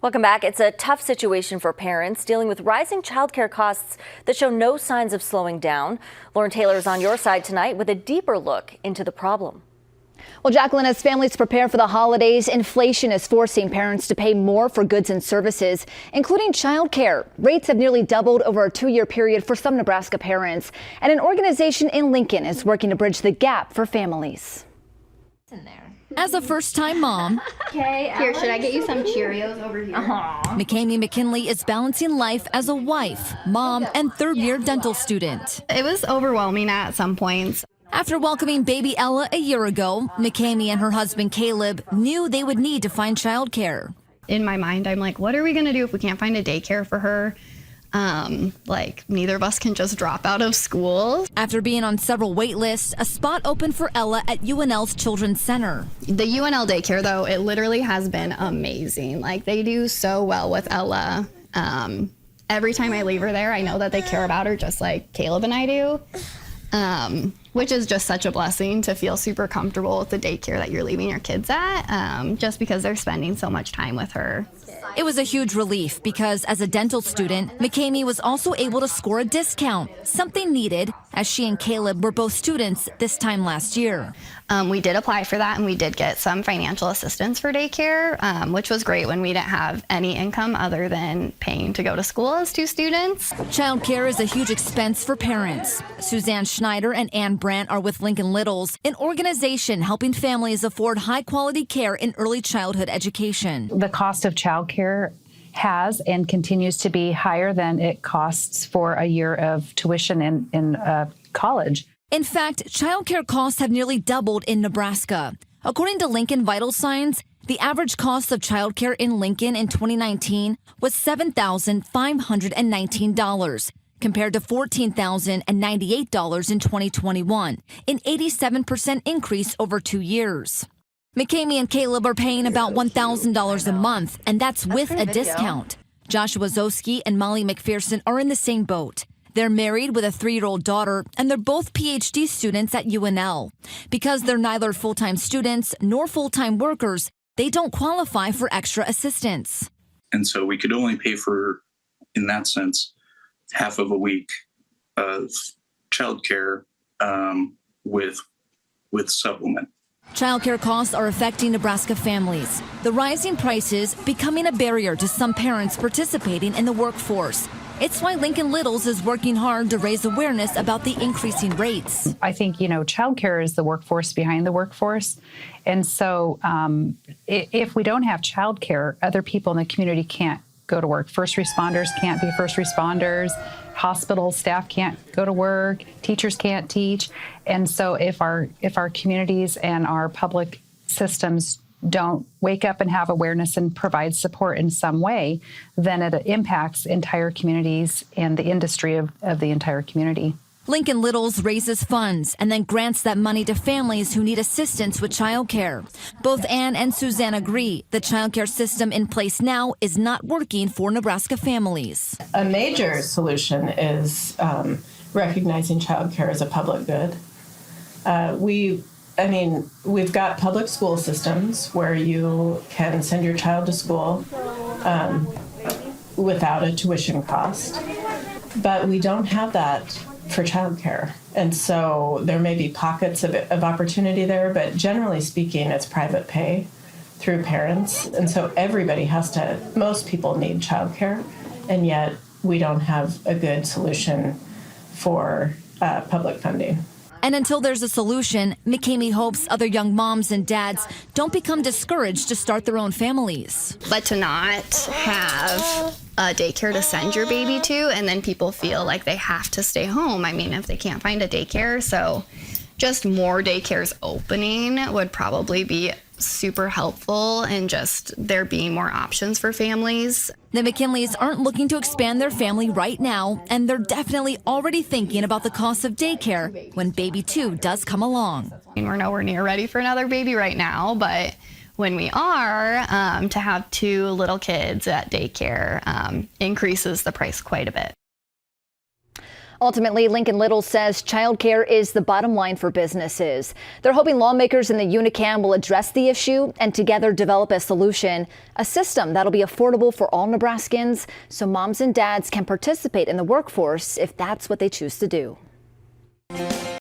Welcome back. It's a tough situation for parents dealing with rising childcare costs that show no signs of slowing down. Lauren Taylor is on your side tonight with a deeper look into the problem. Well, Jacqueline, as families prepare for the holidays, inflation is forcing parents to pay more for goods and services, including childcare. Rates have nearly doubled over a 2-year period for some Nebraska parents, and an organization in Lincoln is working to bridge the gap for families. As a first-time mom, Here, should I get you some Cheerios over here? McKamey McKinley is balancing life as a wife, mom, and third-year dental student. It was overwhelming at some points. After welcoming baby Ella a year ago, McKamey and her husband Caleb knew they would need to find childcare. In my mind, I'm like, what are we going to do if we can't find a daycare for her? Neither of us can just drop out of school. After being on several wait lists, a spot opened for Ella at UNL's Children's Center. The UNL daycare, though, it literally has been amazing. Like, they do so well with Ella. Every time I leave her there, I know that they care about her just like Caleb and I do. Which is just such a blessing to feel super comfortable with the daycare that you're leaving your kids at, just because they're spending so much time with her. It was a huge relief because as a dental student, McKamey was also able to score a discount, something needed as she and Caleb were both students this time last year. We did apply for that, and we did get some financial assistance for daycare, which was great when we didn't have any income other than paying to go to school as 2 students. Childcare is a huge expense for parents. Suzanne Schneider and Ann Brandt are with Lincoln Littles, an organization helping families afford high-quality care in early childhood education. The cost of childcare has and continues to be higher than it costs for a year of tuition in college. In fact, childcare costs have nearly doubled in Nebraska. According to Lincoln Vital Signs, the average cost of childcare in Lincoln in 2019 was $7,519, compared to $14,098 in 2021, an 87% increase over 2 years. McKamey and Caleb are paying about $1,000 a month, and that's with a discount. Joshua Zoski and Molly McPherson are in the same boat. They're married with a 3-year-old daughter, and they're both PhD students at UNL. Because they're neither full-time students nor full-time workers, they don't qualify for extra assistance. And so we could only pay for, in that sense, half of a week of childcare with supplement. Childcare costs are affecting Nebraska families. The rising prices becoming a barrier to some parents participating in the workforce. It's why Lincoln Littles is working hard to raise awareness about the increasing rates. I think, childcare is the workforce behind the workforce. And so if we don't have childcare, other people in the community can't go to work. First responders can't be first responders. Hospital staff can't go to work. Teachers can't teach. And so if our communities and our public systems don't wake up and have awareness and provide support in some way, then it impacts entire communities and the industry of the entire community. Lincoln Littles raises funds and then grants that money to families who need assistance with childcare. Both Ann and Suzanne agree the childcare system in place now is not working for Nebraska families. A major solution is recognizing childcare as a public good. We've got public school systems where you can send your child to school without a tuition cost, but we don't have that for childcare. And so there may be pockets of opportunity there, but generally speaking, it's private pay through parents. And so most people need childcare, and yet we don't have a good solution for public funding. And until there's a solution, McKamey hopes other young moms and dads don't become discouraged to start their own families. But to not have a daycare to send your baby to, and then people feel like they have to stay home. If they can't find a daycare. So just more daycares opening would probably be super helpful, and just there being more options for families. The McKinleys aren't looking to expand their family right now, and they're definitely already thinking about the cost of daycare when baby 2 does come along. We're nowhere near ready for another baby right now, but when we are, to have 2 little kids at daycare increases the price quite a bit. Ultimately, Lincoln Little says childcare is the bottom line for businesses. They're hoping lawmakers in the UNICAM will address the issue and together develop a solution, a system that'll be affordable for all Nebraskans so moms and dads can participate in the workforce if that's what they choose to do.